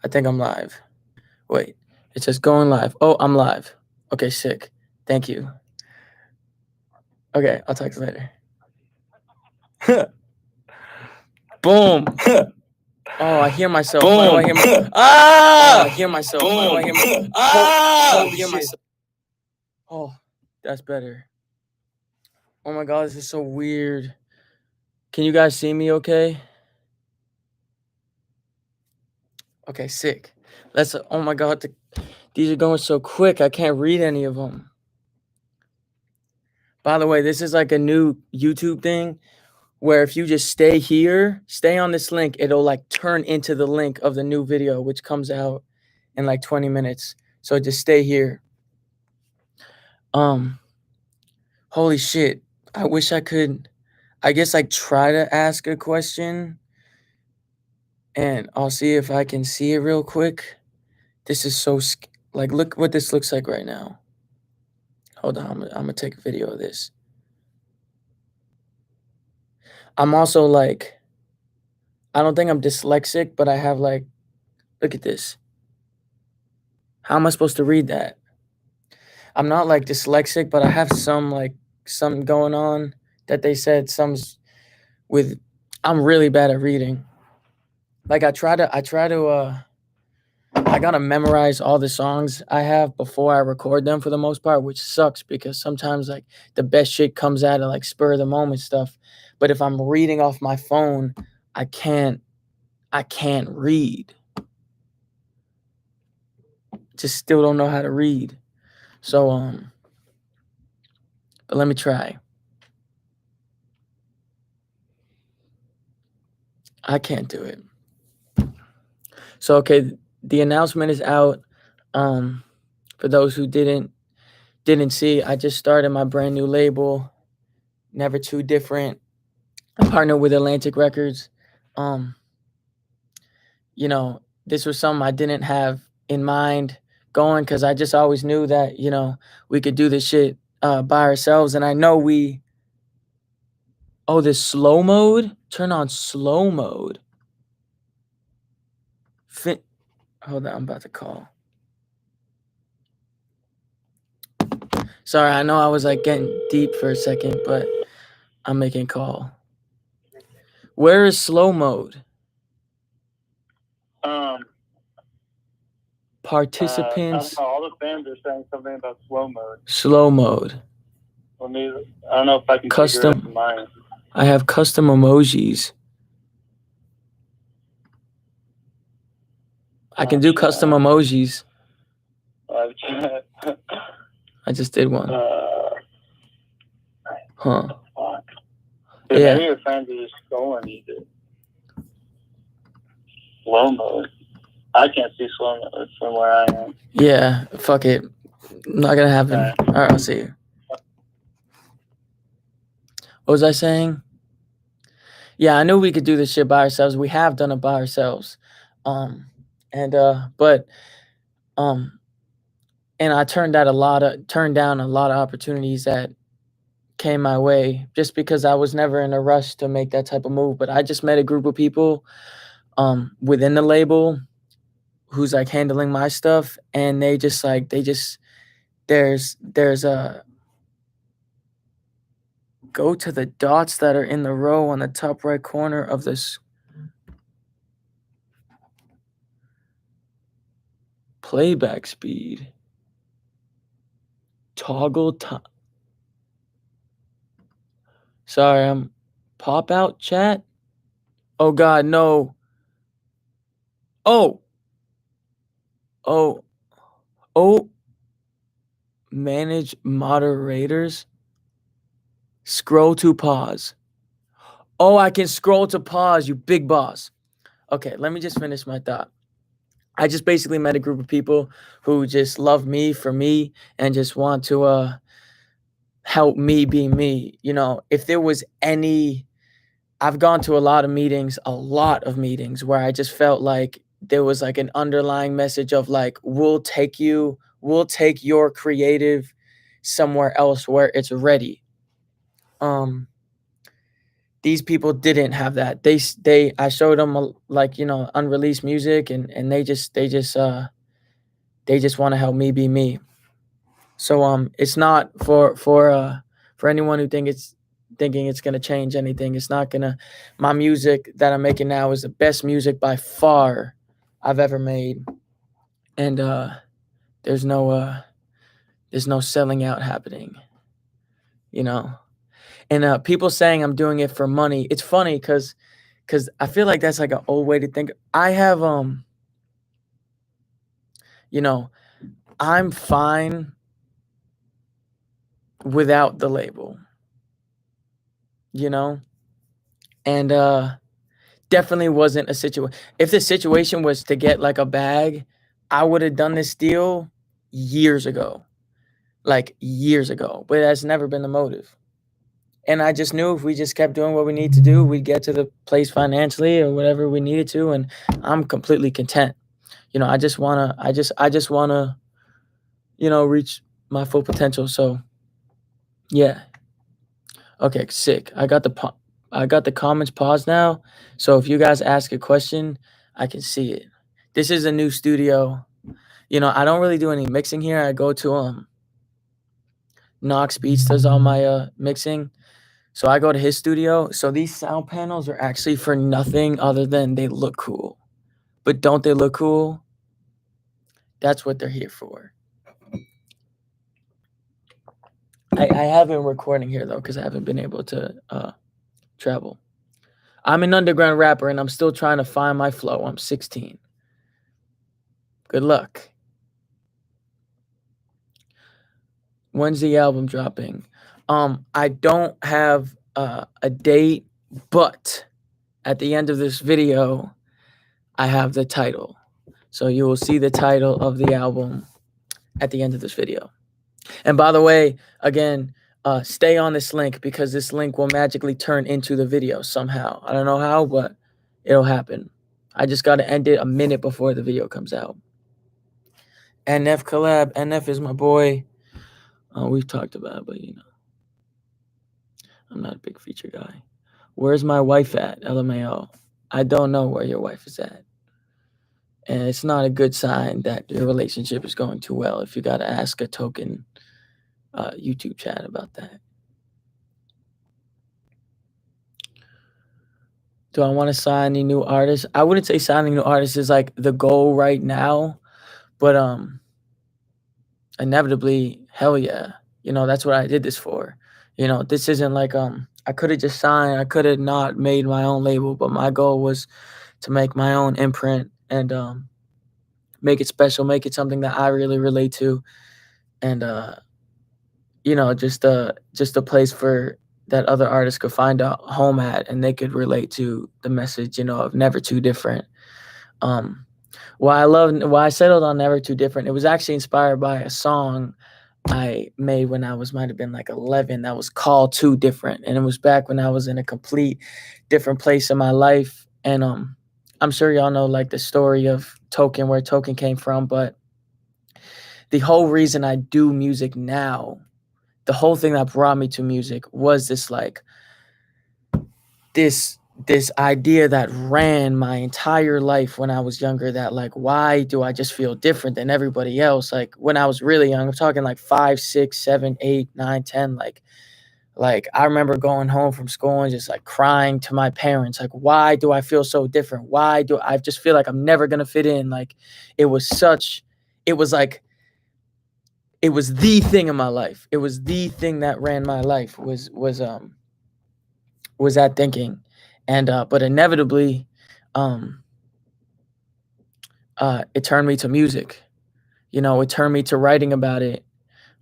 I think I'm live. Wait, it says going live. Oh, I'm live. Okay, sick. Thank you. Okay, I'll talk to you later. Boom. Oh, I hear myself. Why do I hear myself? Oh, I hear myself. Why do I hear myself? Holy shit. Oh, that's better. Oh my god, this is so weird. Can you guys see me okay? Okay, sick. Oh my god, these are going so quick. I can't read any of them. By the way, this is like a new YouTube thing where if you just stay on this link, it'll like turn into the link of the new video, which comes out in like 20 minutes. So just stay here. Holy shit. I wish I could, I guess like try to ask a question and I'll see if I can see it real quick. This is so, like, look what this looks like right now. Hold on, I'm gonna take a video of this. I'm also like, I don't think I'm dyslexic, but I have like, look at this. How am I supposed to read that? I'm not like dyslexic, but I have something going on that they said I'm really bad at reading. Like I gotta memorize all the songs I have before I record them for the most part, which sucks because sometimes like the best shit comes out of like spur of the moment stuff. But if I'm reading off my phone, I can't read. Just still don't know how to read. So but let me try. I can't do it. So okay, the announcement is out. For those who didn't see, I just started my brand new label, Never Too Different. I partnered with Atlantic Records. You know, this was something I didn't have in mind going because I just always knew that, you know, we could do this shit by ourselves. And I know this slow mode, turn on slow mode. Hold on, I'm about to call. Sorry, I know I was like getting deep for a second, but I'm making a call. Where is slow mode? Participants. all the fans are saying something about slow mode. Slow mode. I don't know if I can figure it out mine. I have custom emojis. I can do custom emojis. I just did one. Huh. Dude, yeah. Maybe your fans are just going either. Slow mode. I can't see slow mode from where I am. Yeah, fuck it. Not gonna happen. All right, I'll see you. What was I saying? Yeah, I knew we could do this shit by ourselves. We have done it by ourselves. And I turned down a lot of opportunities that came my way just because I was never in a rush to make that type of move. But I just met a group of people within the label who's like handling my stuff, and there's a go to the dots that are in the row on the top right corner of this playback speed. Toggle time. Sorry, I'm pop out chat. Oh God, no. Oh. Manage moderators. Scroll to pause. Oh, I can scroll to pause, you big boss. Okay, let me just finish my thought. I just basically met a group of people who just love me for me and just want to help me be me. You know, if there was I've gone to a lot of meetings where I just felt like there was like an underlying message of like, we'll take your creative somewhere else where it's ready. these people didn't have that. I showed them like, you know, unreleased music, and they just want to help me be me. So it's not for anyone who thinking it's gonna change anything. It's not gonna. My music that I'm making now is the best music by far I've ever made, and there's no selling out happening, you know. And people saying I'm doing it for money. It's funny because I feel like that's like an old way to think. I have you know, I'm fine without the label, you know, and definitely wasn't a situation. If the situation was to get like a bag, I would have done this deal years ago, like years ago. But that's never been the motive. And I just knew if we just kept doing what we need to do, we'd get to the place financially or whatever we needed to. And I'm completely content. You know, I just wanna, you know, reach my full potential. So yeah. Okay, sick. I got the comments paused now. So if you guys ask a question, I can see it. This is a new studio. You know, I don't really do any mixing here. I go to Knox Beats does all my mixing. So I go to his studio. So these sound panels are actually for nothing other than they look cool. But don't they look cool? That's what they're here for. I have been recording here though, because I haven't been able to travel. I'm an underground rapper and I'm still trying to find my flow. I'm 16. Good luck. When's the album dropping? I don't have a date, but at the end of this video, I have the title. So you will see the title of the album at the end of this video. And by the way, again, stay on this link because this link will magically turn into the video somehow. I don't know how, but it'll happen. I just got to end it a minute before the video comes out. NF collab. NF is my boy. We've talked about it, but you know, I'm not a big feature guy. Where's my wife at? LMAO. I don't know where your wife is at. And it's not a good sign that your relationship is going too well if you got to ask a token YouTube chat about that. Do I want to sign any new artists? I wouldn't say signing new artists is like the goal right now, but inevitably, hell yeah. You know, that's what I did this for. You know, this isn't like I could have just signed, I could have not made my own label, but my goal was to make my own imprint and make it special, make it something that I really relate to, and you know, just a place for that other artists could find a home at and they could relate to the message, you know, of never too different. Why I settled on Never Too Different, it was actually inspired by a song I made when I might have been like 11 that was called Too Different. And it was back when I was in a complete different place in my life. And I'm sure y'all know like the story of Token, where Token came from, but the whole reason I do music now, the whole thing that brought me to music was this like this idea that ran my entire life when I was younger, that like, why do I just feel different than everybody else? Like when I was really young, I'm talking like 5, 6, 7, 8, 9, 10, like I remember going home from school and just like crying to my parents, like, why do I feel so different? Why do I just feel like I'm never gonna fit in? Like it was the thing in my life. It was the thing that ran my life was that thinking. And but inevitably it turned me to music. You know, it turned me to writing about it.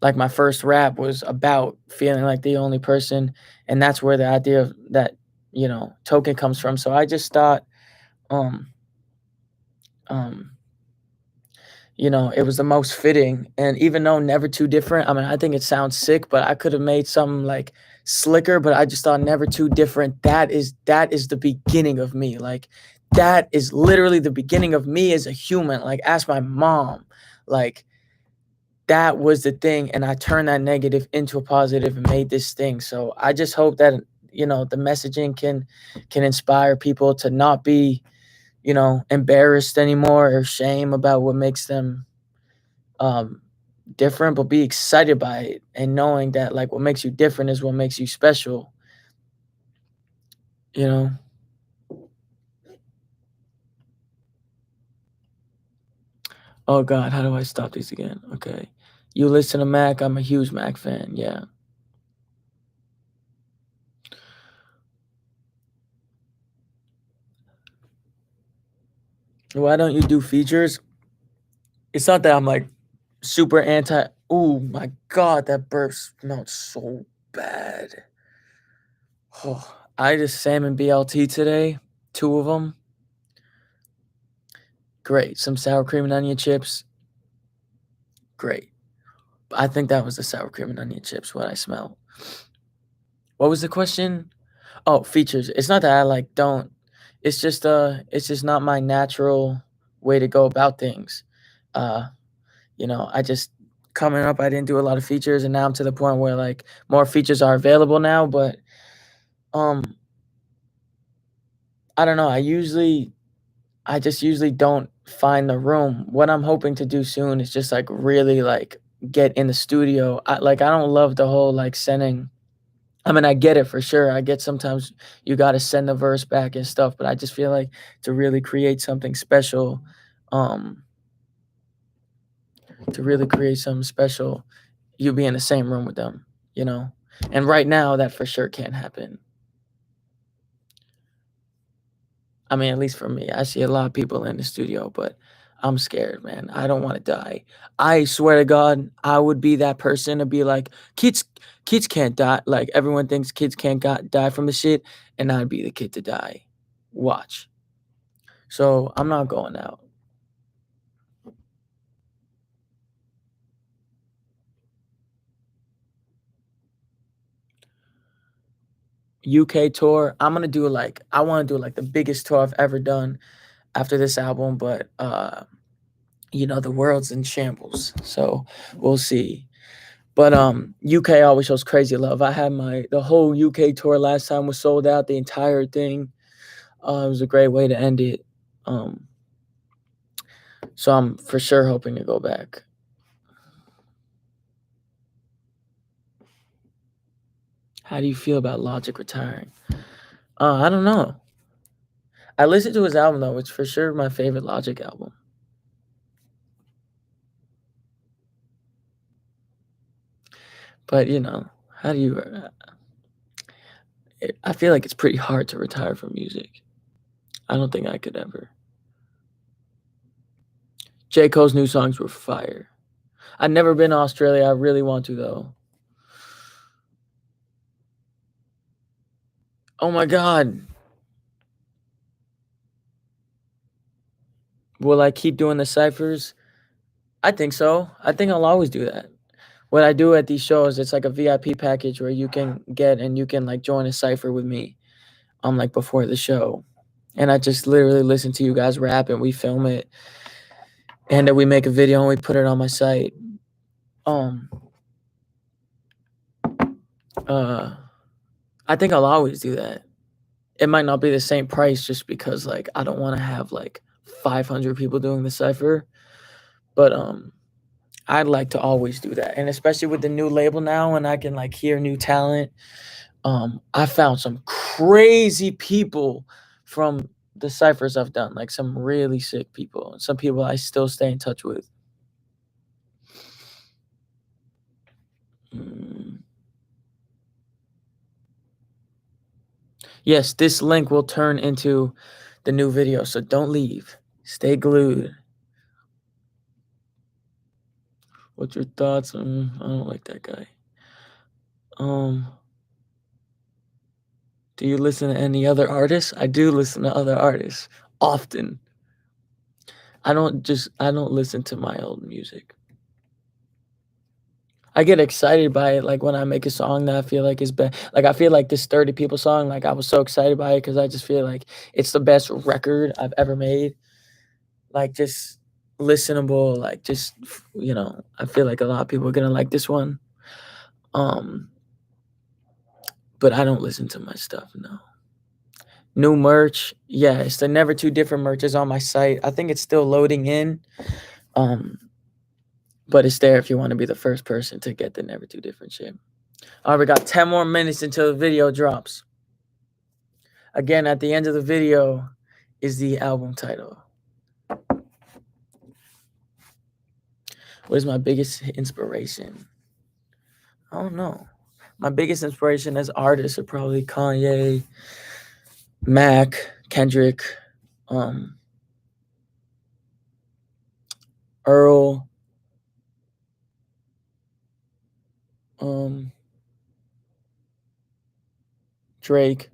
Like my first rap was about feeling like the only person, and that's where the idea of that, you know, Token comes from. So I just thought you know, it was the most fitting. And even though Never Too Different, I mean, I think it sounds sick, but I could have made something like slicker, but I just thought Never Too Different, that is the beginning of me. Like that is literally the beginning of me as a human. Like ask my mom. Like that was the thing, and I turned that negative into a positive and made this thing. So I just hope that you know, the messaging can inspire people to not be, you know, embarrassed anymore or shame about what makes them different, but be excited by it and knowing that like what makes you different is what makes you special, you know. Oh God, how do I stop these again? Okay. You listen to Mac, I'm a huge Mac fan, yeah. Why don't you do features? It's not that I'm like super anti. Oh my God, that burp smelled so bad. Oh, I just salmon BLT today, 2 of them. Great. Some sour cream and onion chips. Great. I think that was the sour cream and onion chips, what I smelled. What was the question? Oh, features. It's not that I like don't. It's just not my natural way to go about things. You know, I just coming up I didn't do a lot of features, and now I'm to the point where like more features are available now, but um I don't know. I just usually don't find the room. What I'm hoping to do soon is just like really like get in the studio. I don't love the whole like sending. I mean, I get it for sure. I get sometimes you got to send the verse back and stuff, but I just feel like to really create something special, um, you be in the same room with them, you know? And right now, that for sure can't happen. I mean, at least for me, I see a lot of people in the studio, but I'm scared, man. I don't want to die. I swear to God, I would be that person to be like, kids can't die. Like everyone thinks kids can't die from the shit, and I'd be the kid to die. Watch. So I'm not going out. UK tour. I want to do like the biggest tour I've ever done after this album, but you know, the world's in shambles. So we'll see. But UK always shows crazy love. I had the whole UK tour last time was sold out, the entire thing. It was a great way to end it. So I'm for sure hoping to go back. How do you feel about Logic retiring? I don't know. I listened to his album though. It's for sure my favorite Logic album. But you know, how do you? I feel like it's pretty hard to retire from music. I don't think I could ever. J. Cole's new songs were fire. I've never been to Australia. I really want to though. Oh my God. Will I keep doing the ciphers? I think so. I think I'll always do that. What I do at these shows, it's like a VIP package where you can like join a cipher with me like before the show. And I just literally listen to you guys rap and we film it. And then we make a video and we put it on my site. I think I'll always do that. It might not be the same price just because like I don't want to have like 500 people doing the cipher. But I'd like to always do that. And especially with the new label now and I can like hear new talent. I found some crazy people from the ciphers I've done, like some really sick people. Some people I still stay in touch with. Yes, this link will turn into the new video, so don't leave. Stay glued. What's your thoughts on? I don't like that guy. Do you listen to any other artists? I do listen to other artists often. I don't listen to my old music. I get excited by it, like when I make a song that I feel like is best. Like I feel like this 30 People song, like I was so excited by it because I just feel like it's the best record I've ever made. Like just listenable, like just you know, I feel like a lot of people are gonna like this one. but I don't listen to my stuff, no. New merch, yeah, it's the Never Too Different merch is on my site. I think it's still loading in, but it's there if you want to be the first person to get the Never Too Different shit. All right, we got 10 more minutes until the video drops. Again, at the end of the video is the album title. What is my biggest inspiration? I don't know. My biggest inspiration as artists are probably Kanye, Mac, Kendrick, Earl, Drake,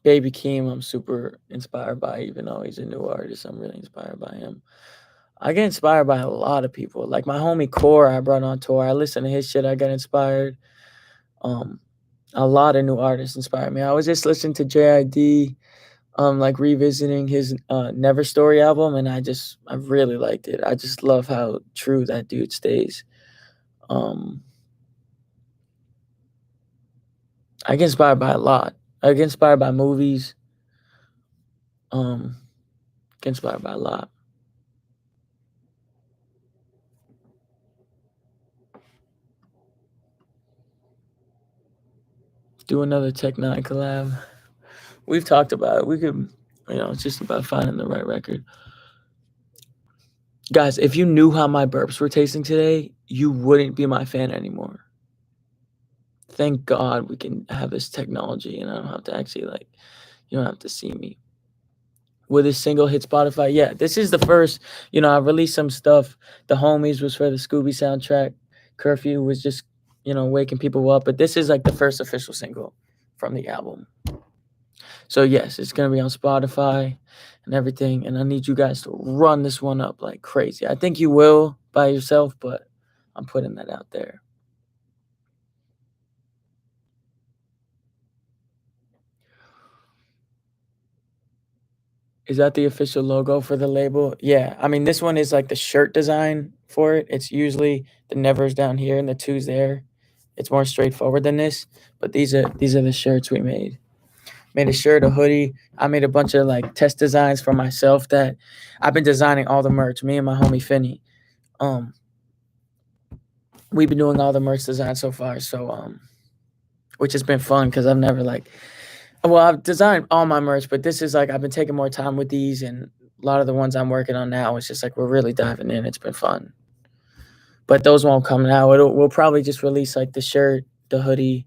Baby Keem. I'm super inspired by, even though he's a new artist. I'm really inspired by him. I get inspired by a lot of people. Like my homie Core, I brought on tour. I listen to his shit. I got inspired. A lot of new artists inspired me. I was just listening to JID, like revisiting his Never Story album, and I really liked it. I just love how true that dude stays. I get inspired by a lot. I get inspired by movies. Get inspired by a lot. Do another Tech 9 collab. We've talked about it. We could, it's just about finding the right record. Guys, if you knew how my burps were tasting today, you wouldn't be my fan anymore. Thank God we can have this technology and I don't have to actually, you don't have to see me. Will this single hit Spotify? Yeah, this is the first, I released some stuff. The Homies was for the Scooby soundtrack. Curfew was just, waking people up. But this is like the first official single from the album. So yes, it's going to be on Spotify and everything. And I need you guys to run this one up like crazy. I think you will by yourself, but I'm putting that out there. Is that the official logo for the label? Yeah. I mean, this one is like the shirt design for it. It's usually the Never's down here and the 2's there. It's more straightforward than this, but these are the shirts we made. Made a shirt, a hoodie. I made a bunch of like test designs for myself that I've been designing all the merch. Me and my homie Finney. We've been doing all the merch designs so far. So which has been fun because I've never I've designed all my merch, but this is I've been taking more time with these, and a lot of the ones I'm working on now, it's just we're really diving in. It's been fun. But those won't come now. We'll probably just release the shirt, the hoodie,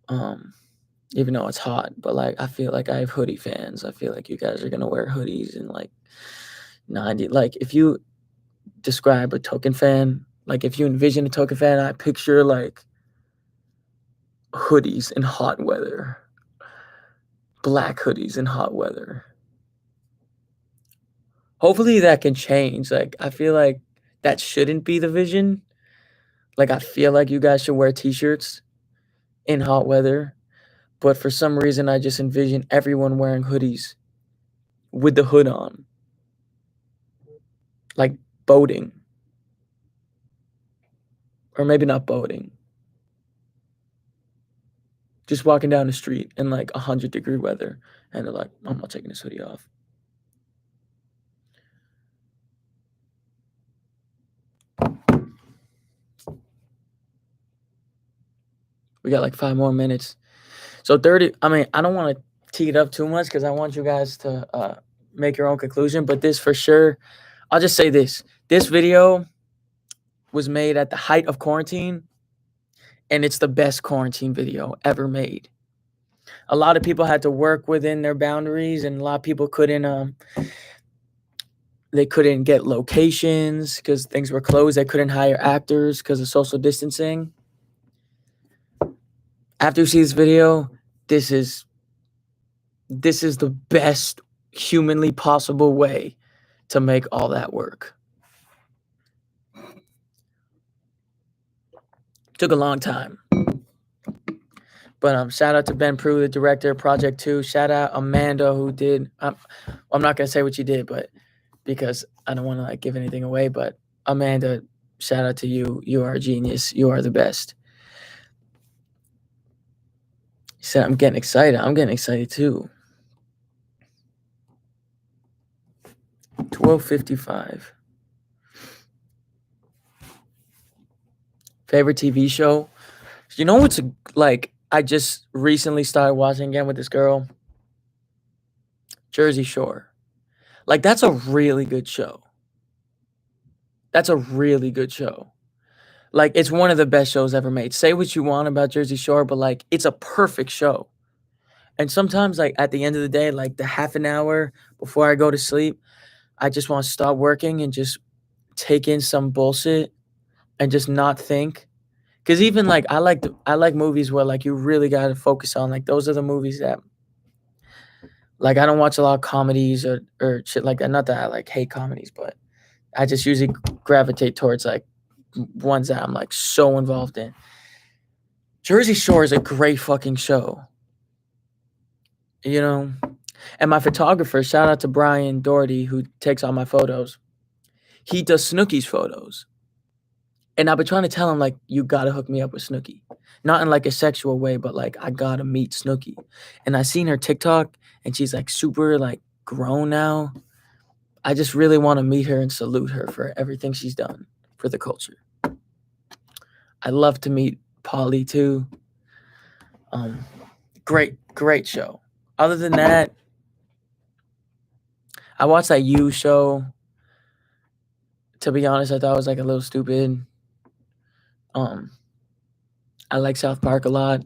even though it's hot. But I feel like I have hoodie fans. I feel like you guys are gonna wear hoodies and 90. If you describe a Token fan, if you envision a Token fan, I picture hoodies in hot weather. Black hoodies in hot weather. Hopefully that can change. I feel like that shouldn't be the vision. I feel like you guys should wear t-shirts in hot weather. But for some reason, I just envision everyone wearing hoodies with the hood on. Boating. Or maybe not boating. Just walking down the street in 100-degree weather. And they're I'm not taking this hoodie off. We got 5 more minutes. So 30, I mean, I don't want to tee it up too much because I want you guys to make your own conclusion. But this for sure, I'll just say this. This video was made at the height of quarantine. And it's the best quarantine video ever made. A lot of people had to work within their boundaries, and a lot of people couldn't get locations because things were closed. They couldn't hire actors because of social distancing. After you see this video, this is the best humanly possible way to make all that work. Took a long time. But shout out to Ben Prue, the director of Project 2. Shout out Amanda, who did. I'm not gonna say what she did, but because I don't want to give anything away. But Amanda, shout out to you. You are a genius. You are the best. He said, I'm getting excited. I'm getting excited too. 12:55. Favorite TV show? You know what's like? I just recently started watching again with this girl. Jersey Shore. Like, that's a really good show. That's a really good show. Like, it's one of the best shows ever made. Say what you want about Jersey Shore, but like, it's a perfect show. And sometimes, like, at the end of the day, like the half an hour before I go to sleep, I just want to stop working and just take in some bullshit and just not think. Because even like I like movies where like you really got to focus on, like, those are the movies that, like, I don't watch a lot of comedies or shit like that. Not that I like hate comedies, but I just usually gravitate towards like ones that I'm like so involved in. Jersey Shore is a great fucking show. You know? And my photographer, shout out to Brian Doherty, who takes all my photos. He does Snooki's photos. And I've been trying to tell him, like, you gotta hook me up with Snooki. Not in like a sexual way, but like I gotta meet Snooki. And I seen her TikTok and she's like super like grown now. I just really want to meet her and salute her for everything she's done for the culture. I love to meet Polly too. Great show. Other than that, I watched that You show. To be honest, I thought it was like a little stupid. I like South Park a lot.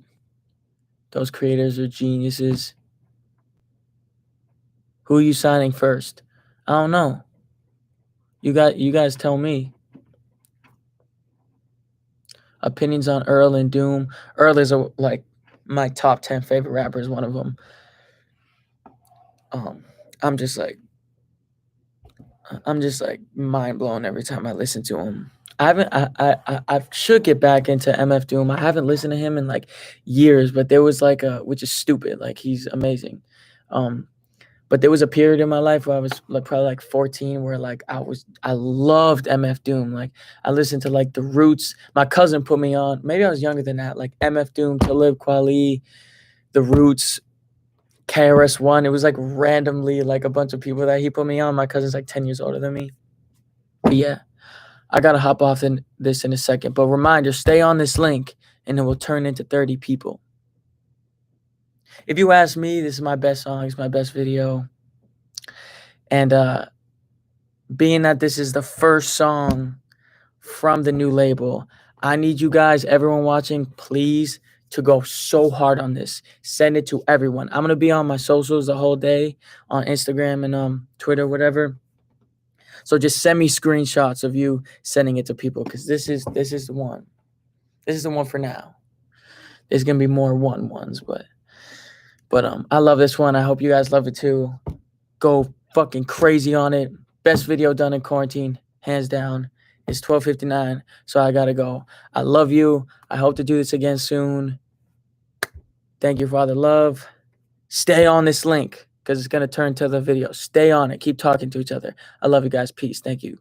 Those creators are geniuses. Who are you signing first? I don't know. You guys tell me. Opinions on Earl and Doom. Earl is like my top 10 favorite rappers, one of them. I'm just like mind blown every time I listen to him. I should get back into MF Doom. I haven't listened to him in like years, but there was like which is stupid. Like, he's amazing. But there was a period in my life where I was like probably like 14 where like I loved MF Doom. Like, I listened to like The Roots. My cousin put me on, maybe I was younger than that, like MF Doom, Talib Kweli, The Roots, KRS-One. It was like randomly like a bunch of people that he put me on. My cousin's like 10 years older than me. But yeah, I gotta hop off this in a second. But reminder, stay on this link and it will turn into 30 people. If you ask me, this is my best song, it's my best video. And being that this is the first song from the new label, I need you guys, everyone watching, please, to go so hard on this. Send it to everyone. I'm going to be on my socials the whole day, on Instagram and Twitter, whatever. So just send me screenshots of you sending it to people, because this is the one. This is the one for now. There's going to be more ones, but I love this one. I hope you guys love it too. Go fucking crazy on it. Best video done in quarantine, hands down. It's 12:59, so I gotta go. I love you. I hope to do this again soon. Thank you for all the love. Stay on this link because it's gonna turn to the video. Stay on it. Keep talking to each other. I love you guys. Peace. Thank you.